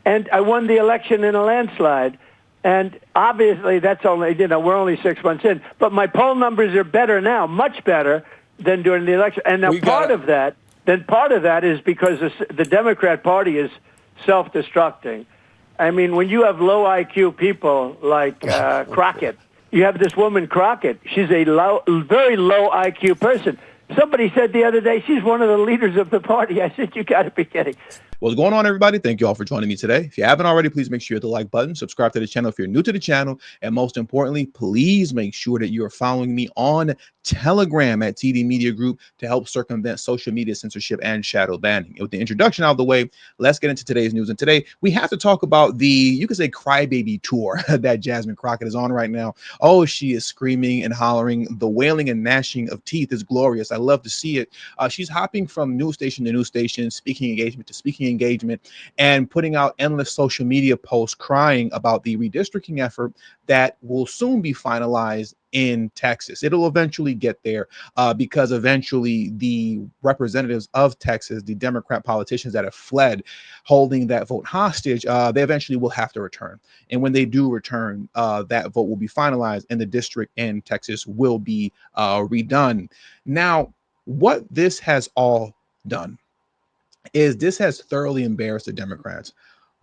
and I won the election in a landslide. And obviously, that's only, we're only 6 months in. But my poll numbers are better now, much better than during the election. And now part of that is because the Democrat Party is self-destructing. I mean, when you have low IQ people like Crockett, you have this woman Crockett. She's a very low IQ person. Somebody said the other day she's one of the leaders of the party. I said, you got to be kidding. What's going on, everybody? Thank you all for joining me today. If you haven't already, please make sure you hit the like button, subscribe to the channel if you're new to the channel, and most importantly, please make sure that you are following me on Telegram at TD Media Group to help circumvent social media censorship and shadow banning. And with the introduction out of the way, let's get into today's news. And today we have to talk about the, you could say, crybaby tour that Jasmine Crockett is on right now. Oh, she is screaming and hollering. The wailing and gnashing of teeth is glorious. I love to see it. She's hopping from news station to news station, speaking engagement to speaking engagement, and putting out endless social media posts crying about the redistricting effort that will soon be finalized in Texas. It'll eventually get there because eventually the representatives of Texas, the Democrat politicians that have fled holding that vote hostage, they eventually will have to return. And when they do return, that vote will be finalized and the district in Texas will be redone. Now, what this has all done is this has thoroughly embarrassed the Democrats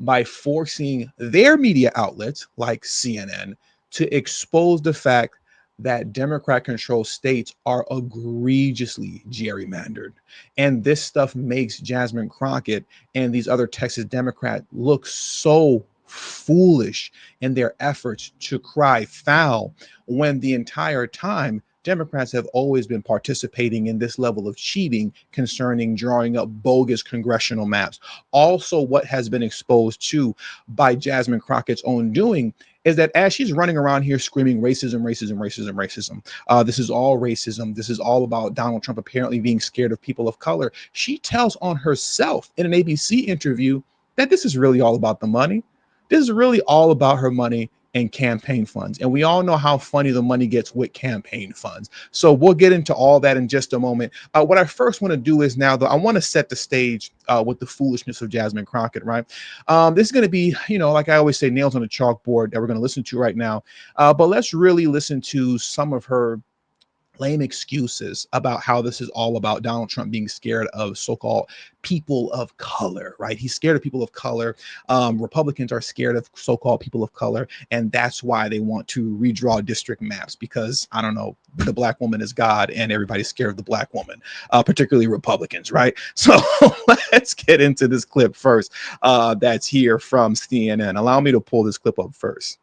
by forcing their media outlets like CNN to expose the fact that Democrat-controlled states are egregiously gerrymandered. And this stuff makes Jasmine Crockett and these other Texas Democrats look so foolish in their efforts to cry foul when the entire time Democrats have always been participating in this level of cheating concerning drawing up bogus congressional maps. Also, what has been exposed to by Jasmine Crockett's own doing is that as she's running around here screaming racism, racism, racism, racism, this is all racism, this is all about Donald Trump apparently being scared of people of color, she tells on herself in an ABC interview that this is really all about the money. This is really all about her money and campaign funds. And we all know how funny the money gets with campaign funds. So we'll get into all that in just a moment. What I first want to do is now, though, I want to set the stage with the foolishness of Jasmine Crockett, right? This is going to be, like I always say, nails on the chalkboard that we're going to listen to right now. But let's really listen to some of her lame excuses about how this is all about Donald Trump being scared of so-called people of color, right? He's scared of people of color. Republicans are scared of so-called people of color, and that's why they want to redraw district maps because, I don't know, the black woman is God and everybody's scared of the black woman, particularly Republicans, right? So let's get into this clip first that's here from CNN. Allow me to pull this clip up first.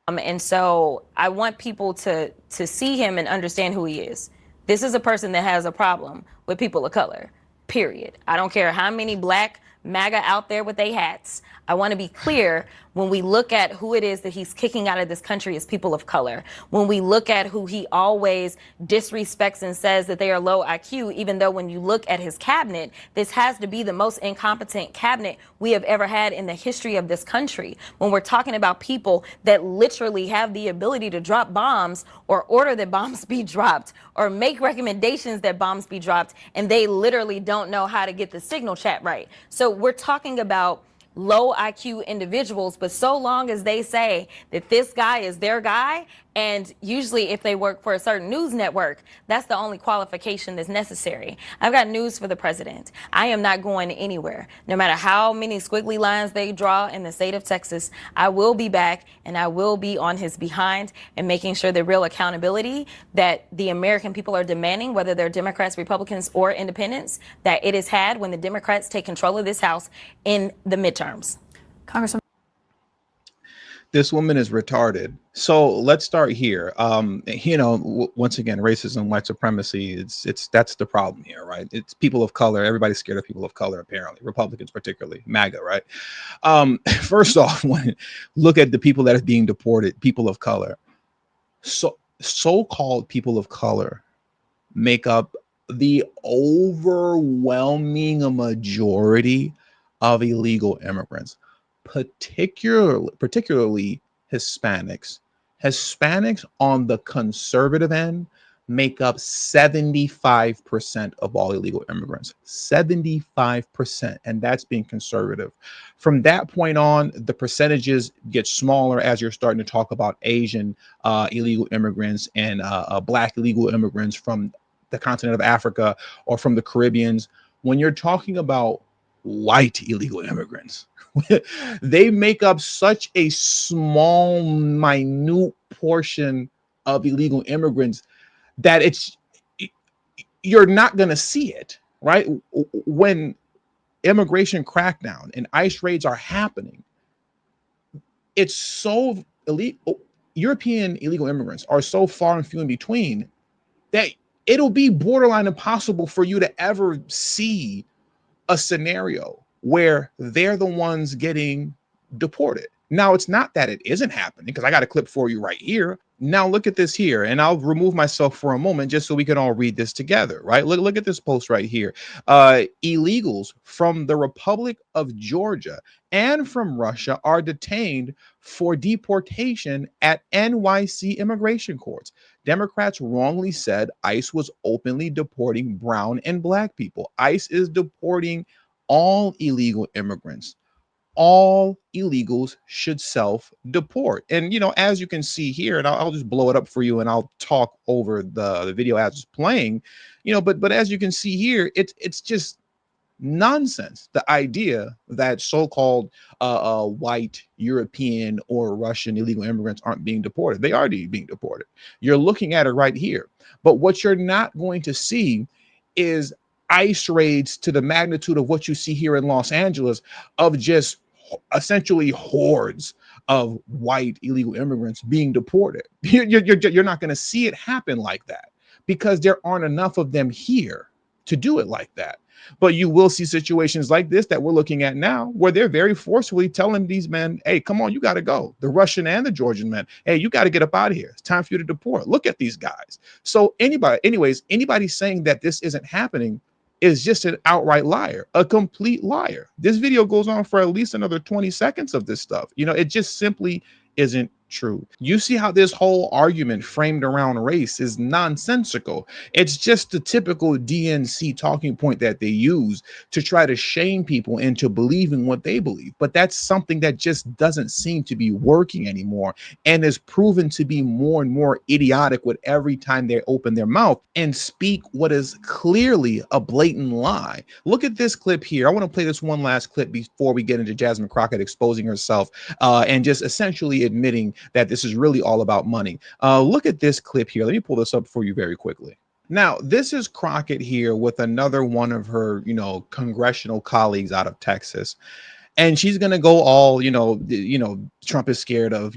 And so I want people to see him and understand who he is. This is a person that has a problem with people of color, period. I don't care how many black MAGA out there with their hats. I want to be clear when we look at who it is that he's kicking out of this country as people of color. When we look at who he always disrespects and says that they are low IQ, even though when you look at his cabinet, this has to be the most incompetent cabinet we have ever had in the history of this country. When we're talking about people that literally have the ability to drop bombs or order that bombs be dropped or make recommendations that bombs be dropped, and they literally don't know how to get the signal chat right. So we're talking about low IQ individuals, but so long as they say that this guy is their guy, and usually if they work for a certain news network, that's the only qualification that's necessary. I've got news for the president. I am not going anywhere. No matter how many squiggly lines they draw in the state of Texas, I will be back and I will be on his behind and making sure the real accountability that the American people are demanding, whether they're Democrats, Republicans, or independents, that it is had when the Democrats take control of this House in the midterms. Congressman. This woman is retarded. So let's start here. Once again, racism, white supremacy, that's the problem here, right? It's people of color. Everybody's scared of people of color, apparently. Republicans, particularly MAGA, right? First off, look at the people that are being deported, people of color. So-called people of color make up the overwhelming majority of illegal immigrants, particularly Hispanics. Hispanics on the conservative end make up 75% of all illegal immigrants. 75%, and that's being conservative. From that point on, the percentages get smaller as you're starting to talk about Asian illegal immigrants and Black illegal immigrants from the continent of Africa or from the Caribbeans. When you're talking about white illegal immigrants, they make up such a small, minute portion of illegal immigrants that you're not going to see it, right? When immigration crackdown and ICE raids are happening, it's so elite. European illegal immigrants are so far and few in between that it'll be borderline impossible for you to ever see a scenario where they're the ones getting deported. Now, it's not that it isn't happening, because I got a clip for you right here. Now, look at this here, and I'll remove myself for a moment just so we can all read this together, right? Look at this post right here. Illegals from the Republic of Georgia and from Russia are detained for deportation at NYC immigration courts. Democrats wrongly said ICE was openly deporting brown and Black people. ICE is deporting all illegal immigrants. All illegals should self-deport. And, you know, as you can see here, and I'll just blow it up for you and I'll talk over the video as it's playing, you know, but as you can see here, it's just nonsense. The idea that so-called white European or Russian illegal immigrants aren't being deported. They are being deported. You're looking at it right here. But what you're not going to see is ICE raids to the magnitude of what you see here in Los Angeles, of just essentially hordes of white illegal immigrants being deported. You're not going to see it happen like that because there aren't enough of them here to do it like that. But you will see situations like this that we're looking at now, where they're very forcefully telling these men, hey, come on, you got to go. The Russian and the Georgian men, hey, you got to get up out of here. It's time for you to deport. Look at these guys. So anybody saying that this isn't happening is just an outright liar, a complete liar. This video goes on for at least another 20 seconds of this stuff. You know, it just simply isn't true. You see how this whole argument framed around race is nonsensical. It's just the typical DNC talking point that they use to try to shame people into believing what they believe. But that's something that just doesn't seem to be working anymore and is proven to be more and more idiotic with every time they open their mouth and speak what is clearly a blatant lie. Look at this clip here. I want to play this one last clip before we get into Jasmine Crockett exposing herself and just essentially admitting that this is really all about money. Look at this clip here. Let me pull this up for you very quickly. Now, this is Crockett here with another one of her, congressional colleagues out of Texas. And she's going to go all, Trump is scared of,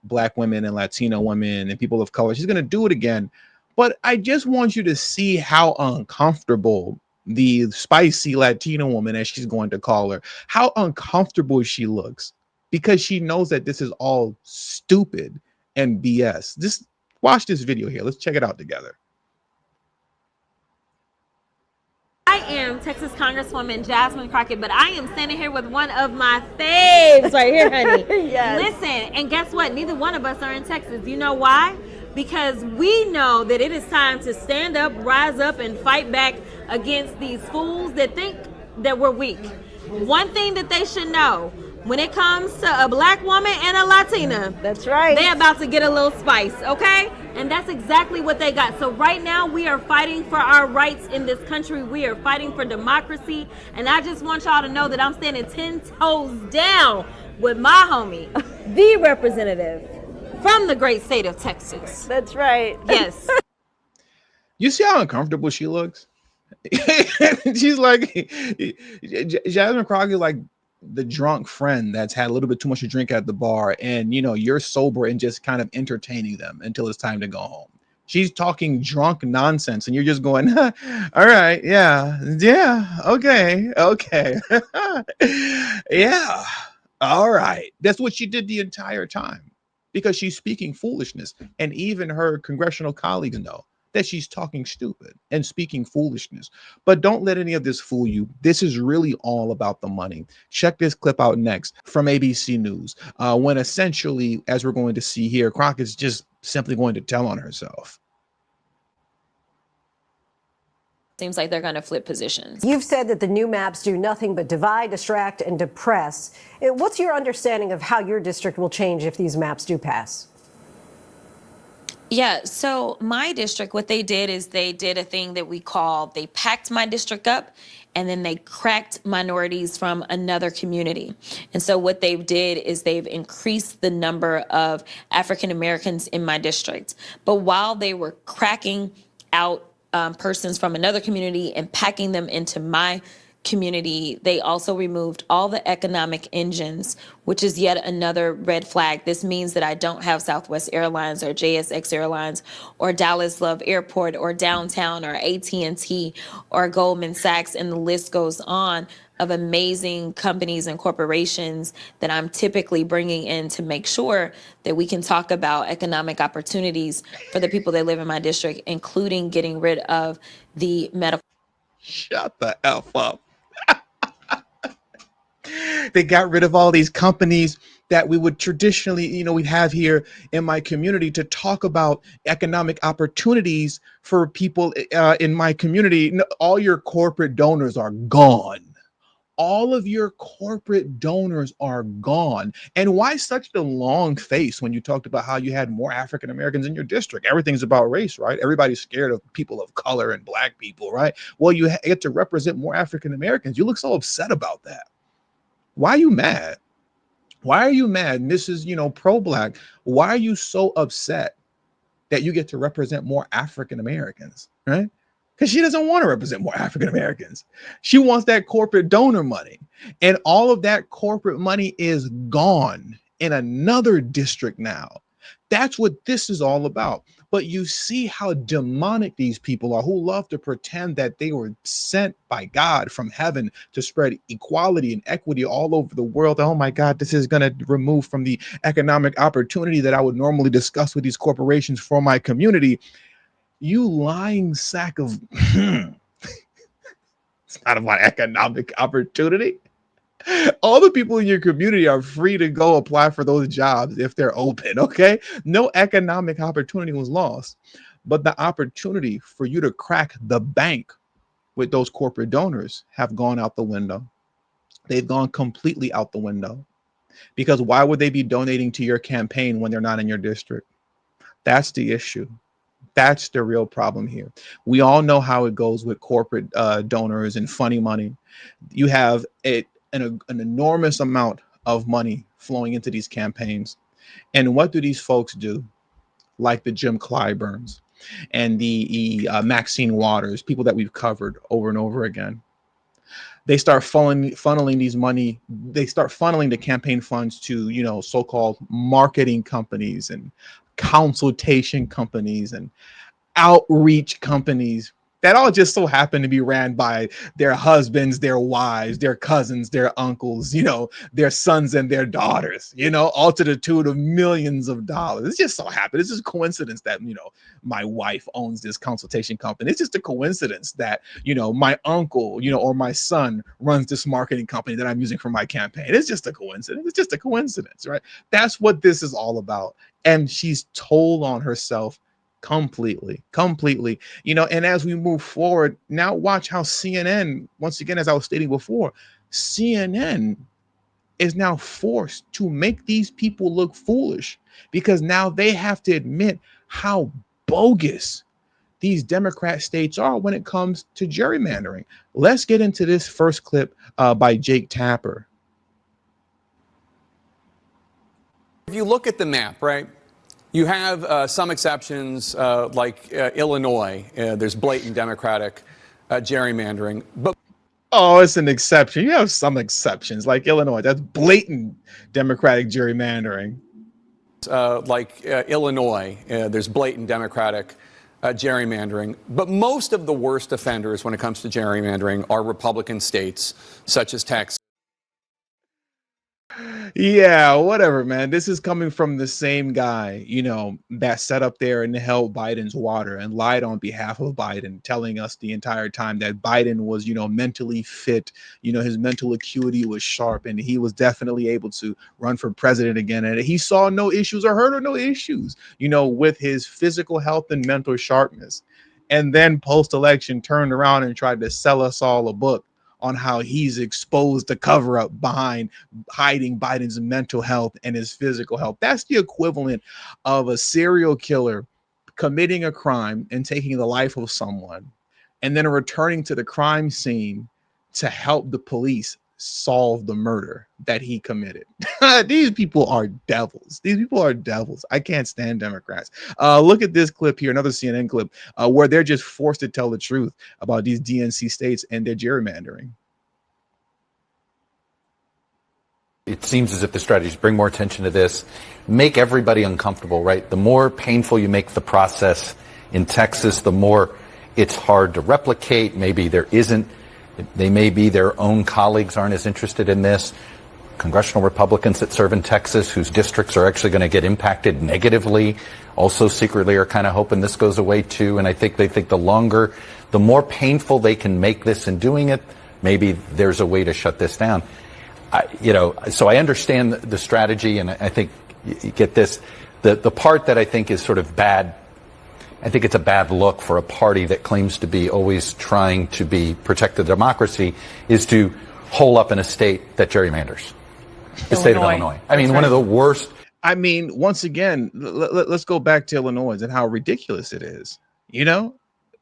Black women and Latino women and people of color. She's going to do it again. But I just want you to see how uncomfortable the spicy Latino woman, as she's going to call her, how uncomfortable she looks, because she knows that this is all stupid and BS. Just watch this video here. Let's check it out together. I am Texas Congresswoman Jasmine Crockett, but I am standing here with one of my faves right here, honey. Yes. Listen, and guess what? Neither one of us are in Texas. You know why? Because we know that it is time to stand up, rise up, and fight back against these fools that think that we're weak. One thing that they should know, when it comes to a Black woman and a Latina, that's right, they're about to get a little spice, okay? And that's exactly what they got. So right now we are fighting for our rights in this country. We are fighting for democracy. And I just want y'all to know that I'm standing 10 toes down with my homie, the representative from the great state of Texas. That's right. Yes. You see how uncomfortable she looks? She's like, Jasmine Crockett, like the drunk friend that's had a little bit too much to drink at the bar, and you're sober and just kind of entertaining them until it's time to go home. She's talking drunk nonsense and you're just going, all right, yeah, okay. Yeah, all right. That's what she did the entire time, because she's speaking foolishness, and even her congressional colleagues know that she's talking stupid and speaking foolishness. But don't let any of this fool you. This is really all about the money. Check this clip out next from ABC News, when essentially, as we're going to see here, Crockett's just simply going to tell on herself. seems like they're going to flip positions. You've said that the new maps do nothing but divide, distract, and depress. What's your understanding of how your district will change if these maps do pass? Yeah, so my district, what they did is they did a thing that we call, they packed my district up and then they cracked minorities from another community. And so what they did is they've increased the number of African Americans in my district. But while they were cracking out persons from another community and packing them into my community, they also removed all the economic engines, which is yet another red flag. This means that I don't have Southwest Airlines or JSX Airlines or Dallas Love Airport or Downtown or AT&T or Goldman Sachs, and the list goes on of amazing companies and corporations that I'm typically bringing in to make sure that we can talk about economic opportunities for the people that live in my district, including getting rid of the medical. Shut the F up. They got rid of all these companies that we would traditionally, we'd have here in my community to talk about economic opportunities for people in my community. All your corporate donors are gone. All of your corporate donors are gone. And why such the long face when you talked about how you had more African Americans in your district? Everything's about race, right? Everybody's scared of people of color and black people, right? Well, you get to represent more African Americans. You look so upset about that. Why are you mad? Why are you mad? Mrs. Pro-Black, why are you so upset that you get to represent more African Americans, right? Because she doesn't want to represent more African Americans. She wants that corporate donor money. And all of that corporate money is gone in another district now. That's what this is all about. But you see how demonic these people are, who love to pretend that they were sent by God from heaven to spread equality and equity all over the world. Oh my God, this is going to remove from the economic opportunity that I would normally discuss with these corporations for my community. You lying sack of it's not about economic opportunity. All the people in your community are free to go apply for those jobs if they're open, okay? No economic opportunity was lost, but the opportunity for you to crack the bank with those corporate donors have gone out the window. They've gone completely out the window, because why would they be donating to your campaign when they're not in your district? That's the issue. That's the real problem here. We all know how it goes with corporate donors and funny money. You have an enormous amount of money flowing into these campaigns. And what do these folks do? Like the Jim Clyburns and the Maxine Waters, people that we've covered over and over again. They start funneling these money. They start funneling the campaign funds to, so-called marketing companies and consultation companies and outreach companies that all just so happen to be ran by their husbands, their wives, their cousins, their uncles, their sons and their daughters, all to the tune of millions of dollars. It's just so happened. It's just a coincidence that, my wife owns this consultation company. It's just a coincidence that, my uncle, or my son runs this marketing company that I'm using for my campaign. It's just a coincidence. It's just a coincidence, right? That's what this is all about. And she's told on herself completely, and as we move forward now, watch how CNN, once again, as I was stating before, CNN is now forced to make these people look foolish, because now they have to admit how bogus these Democrat states are when it comes to gerrymandering. Let's get into this first clip by Jake Tapper. If you look at the map, right, you have some exceptions like Illinois. There's blatant Democratic gerrymandering. But it's an exception. You have some exceptions like Illinois. That's blatant Democratic gerrymandering. Like Illinois, there's blatant Democratic gerrymandering. But most of the worst offenders when it comes to gerrymandering are Republican states, such as Texas. Yeah, whatever, man. This is coming from the same guy, that sat up there and held Biden's water and lied on behalf of Biden, telling us the entire time that Biden was, mentally fit, his mental acuity was sharp, and he was definitely able to run for president again. And he saw no issues or heard of no issues, with his physical health and mental sharpness. and then post-election turned around and tried to sell us all a book on how he's exposed the cover-up behind hiding Biden's mental health and his physical health. That's the equivalent of a serial killer committing a crime and taking the life of someone and then returning to the crime scene to help the police solve the murder that he committed. These people are devils. These people are devils. I can't stand Democrats. Look at this clip here, another CNN clip, where they're just forced to tell the truth about these DNC states and their gerrymandering. It seems as if the strategy is bring more attention to this, make everybody uncomfortable, right? The more painful you make the process in Texas, the more it's hard to replicate. Maybe they may be their own colleagues aren't as interested in this. Congressional Republicans that serve in Texas, whose districts are actually going to get impacted negatively, also secretly are kind of hoping this goes away too. And I think they think the more painful they can make this in doing it, maybe there's a way to shut this down. So I understand the strategy, and I think you get this. The part that I think is sort of bad, I think it's a bad look for a party that claims to be always trying to protect the democracy, is to hole up in a state that gerrymanders. The state of Illinois. I mean, one of the worst. I mean, once again, let's go back to Illinois and how ridiculous it is. You know,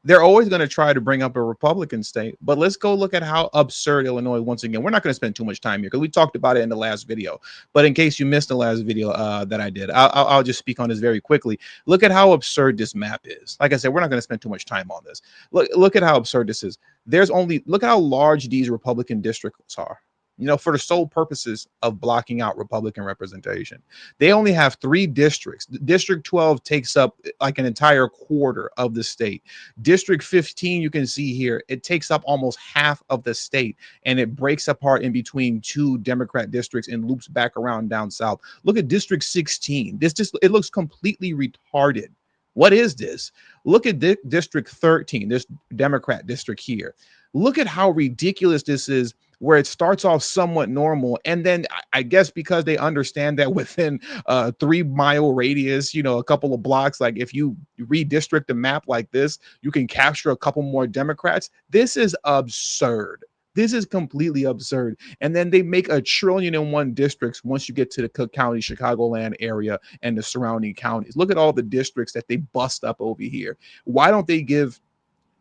they're always going to try to bring up a Republican state, but let's go look at how absurd Illinois, once again, we're not going to spend too much time here because we talked about it in the last video, but in case you missed the last video that I did, I'll just speak on this very quickly. Look at how absurd this map is. Like I said, we're not going to spend too much time on this. Look at how absurd this is. Look at how large these Republican districts are. You know, for the sole purposes of blocking out Republican representation. They only have 3 districts. District 12 takes up like an entire quarter of the state. District 15, you can see here, it takes up almost half of the state, and it breaks apart in between 2 Democrat districts and loops back around down south. Look at District 16. It looks completely retarded. What is this? Look at District 13, this Democrat district here. Look at how ridiculous this is, where it starts off somewhat normal. And then I guess because they understand that within a 3-mile radius, you know, a couple of blocks, like if you redistrict a map like this, you can capture a couple more Democrats. This is absurd. This is completely absurd. And then they make 1,000,000,001 districts once you get to the Cook County, Chicagoland area and the surrounding counties. Look at all the districts that they bust up over here. Why don't they give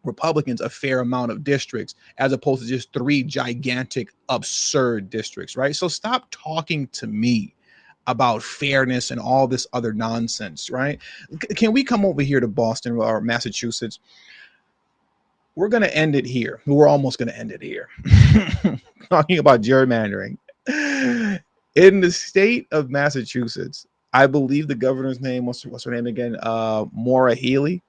Republicans a fair amount of districts as opposed to just 3 gigantic, absurd districts, right? So stop talking to me about fairness and all this other nonsense, right? Can we come over here to Boston or Massachusetts? We're going to end it here. We're almost going to end it here. Talking about gerrymandering. In the state of Massachusetts, I believe the governor's name, what's her name again? Maura Healey.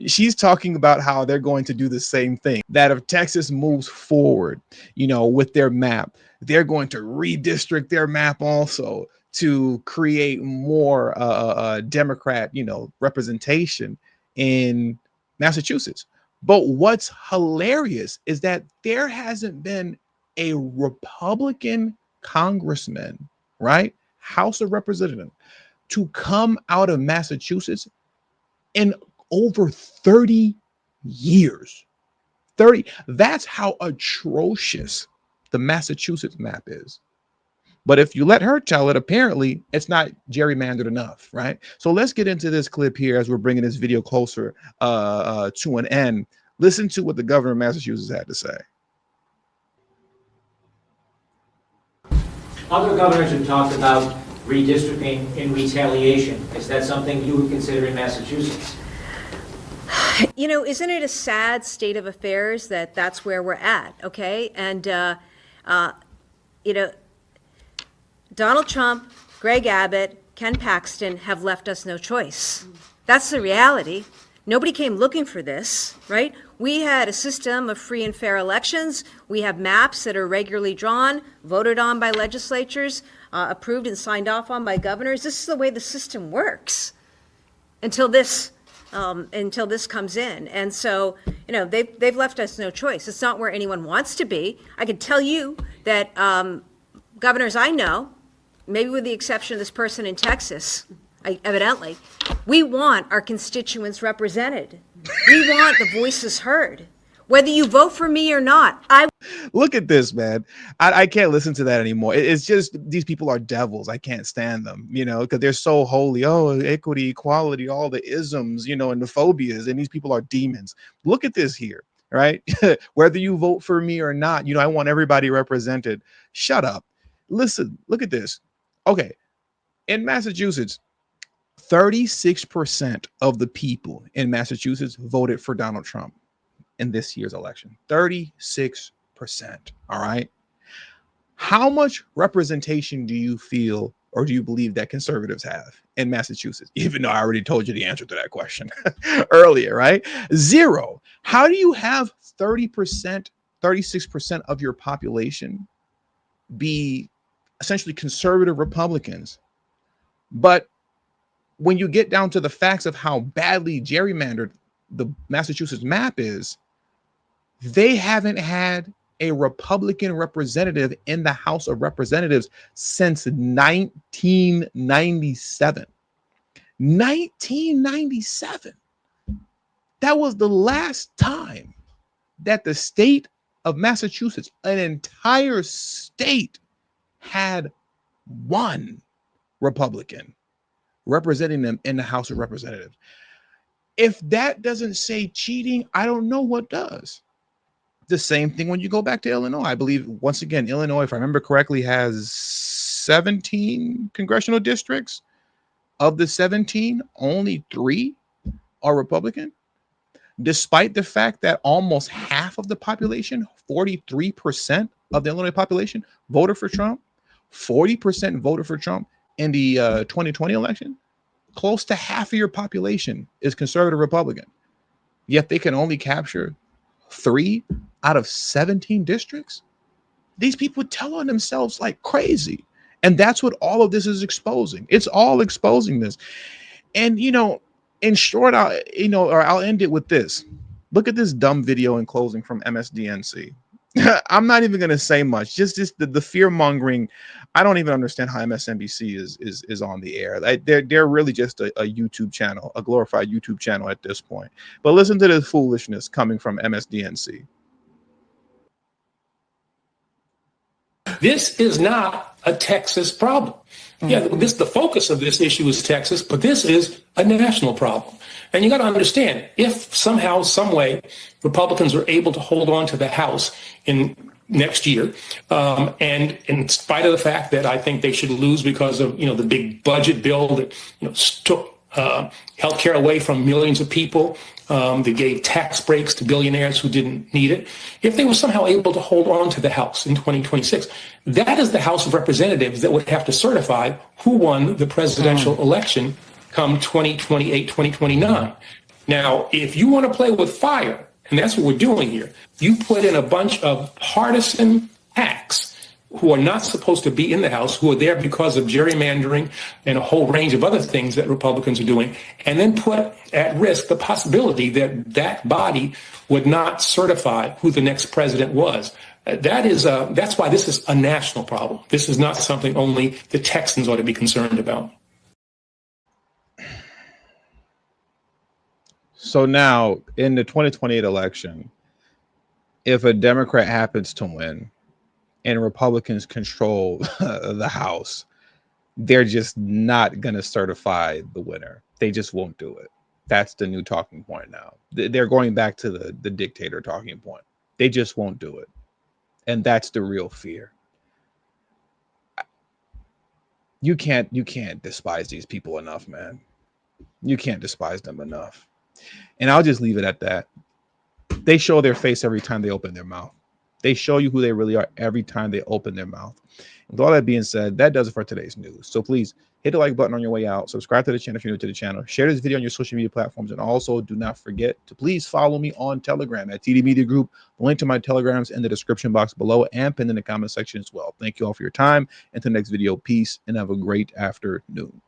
She's talking about how they're going to do the same thing, that if Texas moves forward, you know, with their map, they're going to redistrict their map also to create more Democrat, you know, representation in Massachusetts. But what's hilarious is that there hasn't been a Republican congressman, right, House of Representatives, to come out of Massachusetts in over 30 years. 30. That's how atrocious the Massachusetts map is. But if you let her tell it, apparently it's not gerrymandered enough, right? So let's get into this clip here as we're bringing this video closer to an end. Listen to what the governor of Massachusetts had to say. Other governors have talked about redistricting in retaliation. Is that something you would consider in Massachusetts? You know, isn't it a sad state of affairs that that's where we're at, okay? And, you know, Donald Trump, Greg Abbott, Ken Paxton have left us no choice. That's the reality. Nobody came looking for this, right? We had a system of free and fair elections. We have maps that are regularly drawn, voted on by legislatures, approved and signed off on by governors. This is the way the system works until this comes in. And so, you know, they've left us no choice. It's not where anyone wants to be. I can tell you that governors I know, maybe with the exception of this person in Texas, evidently, we want our constituents represented. We want the voices heard. Whether you vote for me or not, Look at this, man. I can't listen to that anymore. It's just these people are devils. I can't stand them, because they're so holy. Oh, equity, equality, all the isms, and the phobias. And these people are demons. Look at this here, right? Whether you vote for me or not, I want everybody represented. Shut up. Listen, look at this. Okay. In Massachusetts, 36% of the people in Massachusetts voted for Donald Trump in this year's election. 36%. All right. How much representation do you feel or do you believe that conservatives have in Massachusetts? Even though I already told you the answer to that question earlier, right? 0. How do you have 30%, 36% of your population be essentially conservative Republicans? But when you get down to the facts of how badly gerrymandered the Massachusetts map is, they haven't had a Republican representative in the House of Representatives since 1997. 1997. That was the last time that the state of Massachusetts, an entire state, had one Republican representing them in the House of Representatives. If that doesn't say cheating, I don't know what does. The same thing when you go back to Illinois. I believe, once again, Illinois, if I remember correctly, has 17 congressional districts. Of the 17, only 3 are Republican, despite the fact that almost half of the population, 43% of the Illinois population, voted for Trump. 40% voted for Trump in the 2020 election. Close to half of your population is conservative Republican, yet they can only capture 3 out of 17 districts. These people tell on themselves like crazy. And that's what all of this is exposing. It's all exposing this. And, in short, I'll end it with this. Look at this dumb video in closing from MSDNC. I'm not even going to say much. Just the fear mongering. I don't even understand how MSNBC is on the air. They're really just a YouTube channel, a glorified YouTube channel at this point. But listen to the foolishness coming from MSDNC. This is not a Texas problem. Yeah, the focus of this issue is Texas, but this is a national problem. And you got to understand, if somehow, some way, Republicans are able to hold on to the House in next year, and in spite of the fact that I think they should lose because of the big budget bill that took health care away from millions of people, they gave tax breaks to billionaires who didn't need it. If they were somehow able to hold on to the House in 2026, that is the House of Representatives that would have to certify who won the presidential election come 2028, 2029. Now, if you want to play with fire, and that's what we're doing here, you put in a bunch of partisan hacks who are not supposed to be in the House, who are there because of gerrymandering and a whole range of other things that Republicans are doing, and then put at risk the possibility that that body would not certify who the next president was. That's why this is a national problem. This is not something only the Texans ought to be concerned about. So now, in the 2028 election, if a Democrat happens to win and Republicans control the House, they're just not going to certify the winner. They just won't do it. That's the new talking point now. They're going back to the dictator talking point. They just won't do it. And that's the real fear. You can't despise these people enough, man. You can't despise them enough. And I'll just leave it at that. They show their face every time they open their mouth. They show you who they really are every time they open their mouth. With all that being said, that does it for today's news. So please hit the like button on your way out. Subscribe to the channel if you're new to the channel. Share this video on your social media platforms. And also do not forget to please follow me on Telegram at TD Media Group. The link to my Telegrams in the description box below and pinned in the comment section as well. Thank you all for your time. Until the next video, peace and have a great afternoon.